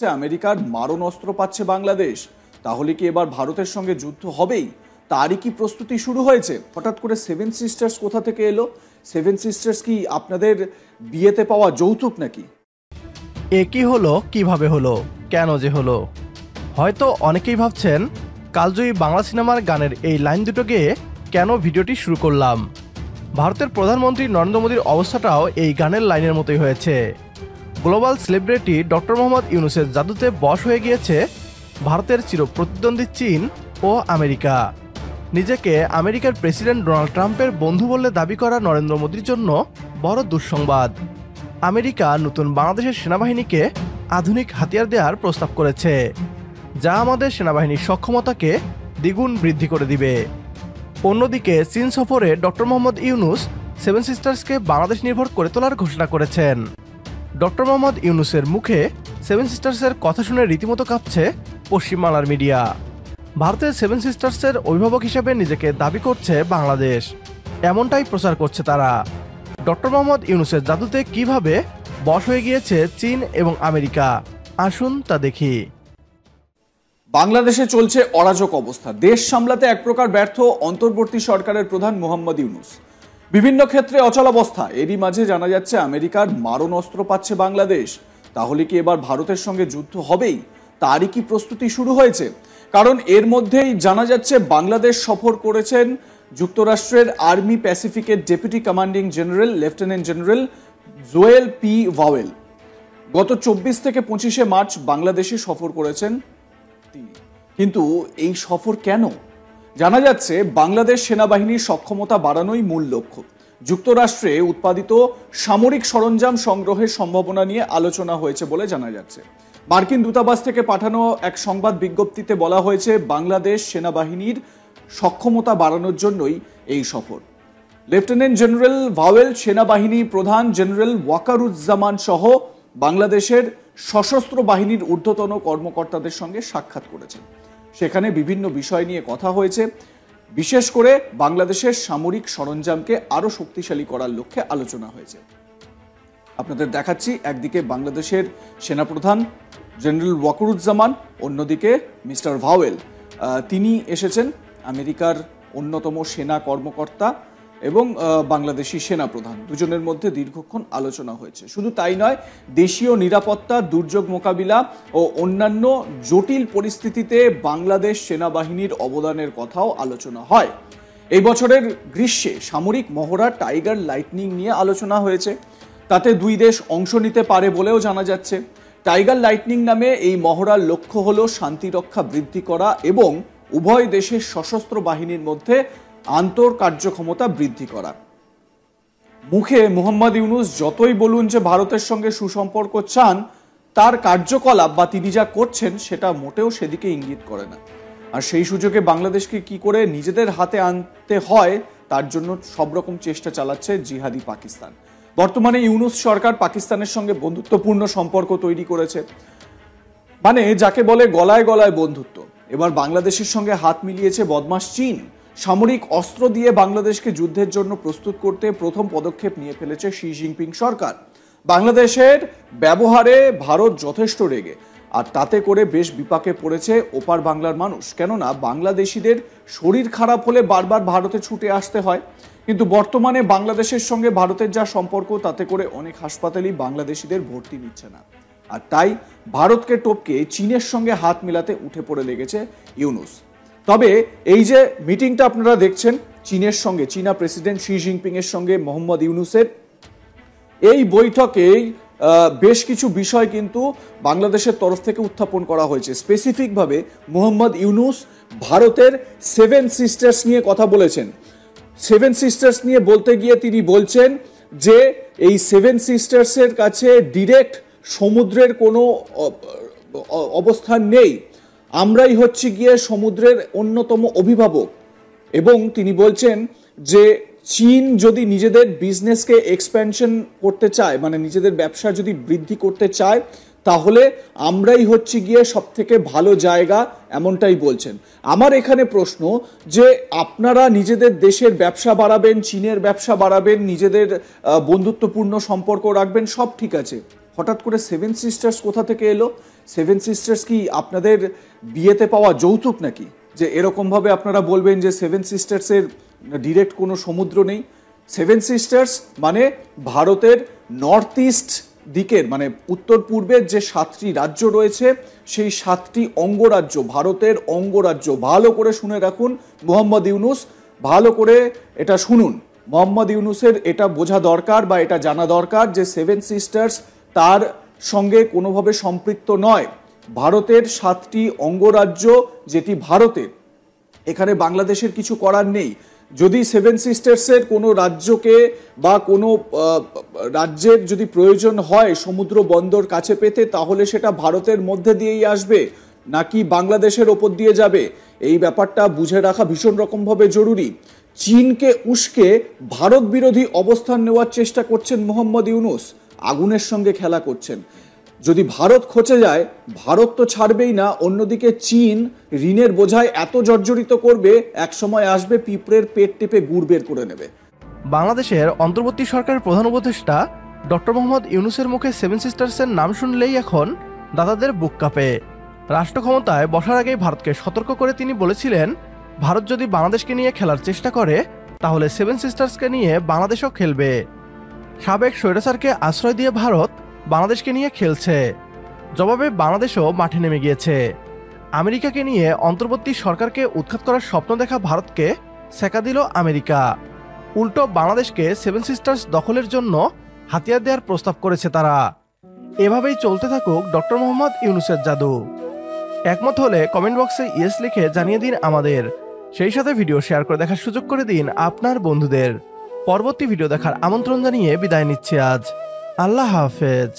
আমেরিকার মারণাস্ত্র পাচ্ছে বাংলাদেশ, তাহলে কি এবার ভারতের সঙ্গে যুদ্ধ হবেই? তারই কি প্রস্তুতি শুরু হয়েছে? হঠাৎ করে সেভেন সিস্টার্স কোথা থেকে এলো? সেভেন সিস্টার্স কি আপনাদের বিয়েতে পাওয়া যৌতুক নাকি? এ কি হলো, কিভাবে হলো, কেন যে হলো? হয়তো অনেকেই ভাবছেন কালজয়ী বাংলা সিনেমার গানের এই লাইন দুটো গেয়ে কেন ভিডিওটি শুরু করলাম। ভারতের প্রধানমন্ত্রী নরেন্দ্র মোদীর অবস্থাটাও এই গানের লাইনের মতোই হয়েছে। গ্লোবাল সেলিব্রিটি ডক্টর মোহাম্মদ ইউনূসের জাদুতে বশ হয়ে গিয়েছে ভারতের চিরপ্রতিদ্বন্দ্বী চীন ও আমেরিকা। নিজেকে আমেরিকার প্রেসিডেন্ট ডোনাল্ড ট্রাম্পের বন্ধু বলে দাবি করা নরেন্দ্র মোদীর জন্য বড় দুঃসংবাদ। আমেরিকা নতুন বাংলাদেশের সেনাবাহিনীকে আধুনিক হাতিয়ার দেওয়ার প্রস্তাব করেছে, যা আমাদের সেনাবাহিনীর সক্ষমতাকে দ্বিগুণ বৃদ্ধি করে দিবে। অন্যদিকে চীন সফরে ডক্টর মোহাম্মদ ইউনূস সেভেন সিস্টার্সকে বাংলাদেশ নির্ভর করে তোলার ঘোষণা করেছেন। ডক্টর মোহাম্মদ ইউনূসের মুখে সেভেন সিস্টার্সের কথা শুনে রীতিমতো কাঁপছে পশ্চিমবাংলার মিডিয়া। ভারতের সেভেন সিস্টার্সের অভিভাবক হিসেবে নিজেকে দাবি করছে বাংলাদেশ, এমনটাই প্রচার করছে তারা। ডক্টর মোহাম্মদ ইউনূসের জাদুতে কিভাবে বশ হয়ে গিয়েছে চীন এবং আমেরিকা, আসুন তা দেখি। বাংলাদেশে চলছে অরাজক অবস্থা। দেশ সামলাতে এক প্রকার ব্যর্থ অন্তর্বর্তী সরকারের প্রধান মোহাম্মদ ইউনূস। বিভিন্ন ক্ষেত্রে অচলাবস্থা। এরই মাঝে জানা যাচ্ছে আমেরিকার মারণাস্ত্র পাচ্ছে বাংলাদেশ, তাহলে কি এবার ভারতের সঙ্গে যুদ্ধ হবেই? তারই কি প্রস্তুতি শুরু হয়েছে? কারণ এর মধ্যেই জানা যাচ্ছে বাংলাদেশ সফর করেছেন যুক্তরাষ্ট্রের আর্মি প্যাসিফিকের deputy commanding general lieutenant general Joel P Vowell. গত 24 থেকে 25 মার্চ বাংলাদেশে সফর করেছেন তিনি। কিন্তু এই সফর কেন? জানা যাচ্ছে বাংলাদেশ সেনাবাহিনীর সক্ষমতা বাড়ানোই মূল লক্ষ্য। যুক্তরাষ্ট্রে উৎপাদিত সামরিক সরঞ্জাম সংগ্রহের সম্ভাবনা নিয়ে আলোচনা হয়েছে বলে জানা যাচ্ছে। মার্কিন দূতাবাস থেকে পাঠানো এক সংবাদ বিজ্ঞপ্তিতে বলা হয়েছে বাংলাদেশ সেনাবাহিনীর সক্ষমতা বাড়ানোর জন্যই এই সফর। লেফটেন্যান্ট জেনারেল ভাওয়েল সেনাবাহিনী প্রধান জেনারেল ওয়াকারুজ্জামান সহ বাংলাদেশের সশস্ত্র বাহিনীর ঊর্ধ্বতন কর্মকর্তাদের সঙ্গে সাক্ষাৎ করেছেন। সেখানে বিভিন্ন বিষয় নিয়ে কথা হয়েছে। বিশেষ করে বাংলাদেশের সামরিক সরঞ্জামকে আরো শক্তিশালী করার লক্ষ্যে আলোচনা হয়েছে। আপনাদের দেখাচ্ছি, একদিকে বাংলাদেশের সেনাপ্রধান জেনারেল ওয়াকারুজ্জামান, অন্যদিকে মিস্টার ভাওয়েল। তিনি এসেছেন, আমেরিকার অন্যতম সেনা কর্মকর্তা এবং বাংলাদেশি সেনাপ্রধান, দুজনের মধ্যে দীর্ঘক্ষণ আলোচনা হয়েছে। শুধু তাই নয়, দেশীয় নিরাপত্তা, দুর্যোগ মোকাবিলা ও অন্যান্য জটিল পরিস্থিতিতে বাংলাদেশ সেনাবাহিনীর অবদানের কথাও আলোচনা হয়। এই বছরের গ্রীষ্মে সামরিক মহড়া টাইগার লাইটনিং নিয়ে আলোচনা হয়েছে। তাতে দুই দেশ অংশ নিতে পারে বলেও জানা যাচ্ছে। টাইগার লাইটনিং নামে এই মহড়ার লক্ষ্য হল শান্তিরক্ষা বৃদ্ধি করা এবং উভয় দেশের সশস্ত্র বাহিনীর মধ্যে আন্তর কার্যক্ষমতা বৃদ্ধি করা। মুখে মোহাম্মদ ইউনূস যতই বলুন যে ভারতের সঙ্গে সুসম্পর্ক চান, তার কার্যকলাপ বা তিনি যা করছেন সেটা মোটেও সেদিকে ইঙ্গিত করে না। আর সেই সুযোগে বাংলাদেশকে কি করে নিজেদের হাতে আনতে হয় তার জন্য সব রকম চেষ্টা চালাচ্ছে জিহাদি পাকিস্তান। বর্তমানে ইউনূস সরকার পাকিস্তানের সঙ্গে বন্ধুত্বপূর্ণ সম্পর্ক তৈরি করেছে, মানে যাকে বলে গলায় গলায় বন্ধুত্ব। এবার বাংলাদেশের সঙ্গে হাত মিলিয়েছে বদমাশ চীন। সামরিক অস্ত্র দিয়ে বাংলাদেশকে যুদ্ধের জন্য প্রস্তুত করতে প্রথম পদক্ষেপ নিয়ে ফেলেছে শি জিনপিং সরকার। বাংলাদেশের ব্যবহারে ভারত যথেষ্ট রেগে, আর তাতে করে বেশ বিপাকে পড়েছে ওপার বাংলার মানুষ। কেননা বাংলাদেশিদের শরীর খারাপ হলে বারবার ভারতে ছুটে আসতে হয়। কিন্তু বর্তমানে বাংলাদেশের সঙ্গে ভারতের যা সম্পর্ক, তাতে করে অনেক হাসপাতালই বাংলাদেশিদের ভর্তি নিচ্ছে না। আর তাই ভারতকে টপকে চীনের সঙ্গে হাত মেলাতে উঠে পড়ে লেগেছে ইউনূস। তবে এই যে মিটিংটা আপনারা দেখছেন চীনের সঙ্গে, চীনা প্রেসিডেন্ট শি জিনপিং এর সঙ্গে মোহাম্মদ ইউনূসের, এই বৈঠকেই বেশ কিছু বিষয় কিন্তু বাংলাদেশের তরফ থেকে উত্থাপন করা হয়েছে। স্পেসিফিকভাবে মোহাম্মদ ইউনূস ভারতের সেভেন সিস্টার্স নিয়ে কথা বলেছেন। সেভেন সিস্টার্স নিয়ে বলতে গিয়ে তিনি বলছেন যে এই সেভেন সিস্টার্সের কাছে ডিরেক্ট সমুদ্রের কোনো অবস্থান নেই, আমরাই হচ্ছে গিয়ে সমুদ্রের অন্যতম অভিভাবক। এবং তিনি বলছেন যে চীন যদি নিজেদের বিজনেসকে এক্সপ্যানশন করতে চায়, মানে নিজেদের ব্যবসা যদি বৃদ্ধি করতে চায়, তাহলে আমরাই হচ্ছে গিয়ে সব থেকে ভালো জায়গা, এমনটাই বলছেন। আমার এখানে প্রশ্ন যে আপনারা নিজেদের দেশের ব্যবসা বাড়াবেন, চীনের ব্যবসা বাড়াবেন, নিজেদের বন্ধুত্বপূর্ণ সম্পর্ক রাখবেন, সব ঠিক আছে, হঠাৎ করে সেভেন সিস্টার্স কোথা থেকে এলো? সেভেন সিস্টার্স কি আপনাদের বিয়েতে পাওয়া যৌতুক নাকি, যে এরকমভাবে আপনারা বলবেন যে সেভেন সিস্টার্সের ডিরেক্ট কোনো সমুদ্র নেই? সেভেন সিস্টার্স মানে ভারতের নর্থ ইস্ট দিকের, মানে উত্তর পূর্বের যে 7টি রাজ্য রয়েছে সেই 7টি অঙ্গরাজ্য, ভারতের অঙ্গরাজ্য। ভালো করে শুনে রাখুন মোহাম্মদ ইউনূস, ভালো করে এটা শুনুন। মোহাম্মদ ইউনূসের এটা বোঝা দরকার বা এটা জানা দরকার যে সেভেন সিস্টার্স তার সঙ্গে কোনোভাবে সম্পৃক্ত নয়। ভারতের 7টি অঙ্গরাজ্য যেটি ভারতের, এখানে বাংলাদেশের কিছু করার নেই। যদি সেভেন সিস্টার্সের কোনো রাজ্যকে বা কোনো রাজ্যের যদি প্রয়োজন হয় সমুদ্র বন্দর কাছে পেতে, তাহলে সেটা ভারতের মধ্যে দিয়েই আসবে নাকি বাংলাদেশের ওপর দিয়ে যাবে, এই ব্যাপারটা বুঝে রাখা ভীষণ রকমভাবে জরুরি। চীনকে উস্কে ভারত বিরোধী অবস্থান নেওয়ার চেষ্টা করছেন মোহাম্মদ ইউনূস, আগুনের সঙ্গে খেলা করছেন। যদি ভারত খচে যায়, ভারত তো ছাড়বেই না, অন্যদিকে চীন ঋণের বোঝায় এত জর্জরিত করবে, এক সময় আসবে পিঁপড়ের পেট টেপে গুড় বের করে নেবে। বাংলাদেশের অন্তর্বর্তী সরকারের প্রধান উপদেষ্টা ডক্টর মোহাম্মদ ইউনূসের মুখে সেভেন সিস্টার্সের নাম শুনলেই এখন দাদাদের বুক কাঁপে। রাষ্ট্র ক্ষমতায় বসার আগেই ভারতকে সতর্ক করে তিনি বলেছিলেন, ভারত যদি বাংলাদেশকে নিয়ে খেলার চেষ্টা করে তাহলে সেভেন সিস্টার্সকে নিয়ে বাংলাদেশও খেলবে। সাবেক স্বৈরাচারকে আশ্রয় দিয়ে ভারত বাংলাদেশকে নিয়ে খেলছে, জবাবে বাংলাদেশও মাঠে নেমে গিয়েছে। আমেরিকাকে নিয়ে অন্তর্বর্তী সরকারকে উৎখাত করার স্বপ্ন দেখা ভারতকে সেকা দিল আমেরিকা। উল্টো বাংলাদেশকে সেভেন সিস্টার্স দখলের জন্য হাতিয়ার দেওয়ার প্রস্তাব করেছে তারা। এভাবেই চলতে থাকুক ডক্টর মোহাম্মদ ইউনূসের জাদু। একমত হলে কমেন্ট বক্সে ইয়েস লিখে জানিয়ে দিন আমাদের, সেই সাথে ভিডিও শেয়ার করে দেখার সুযোগ করে দিন আপনার বন্ধুদের। পরবর্তী ভিডিও দেখার আমন্ত্রণ জানিয়ে বিদায় নিচ্ছি আজ। আল্লাহ হাফেজ।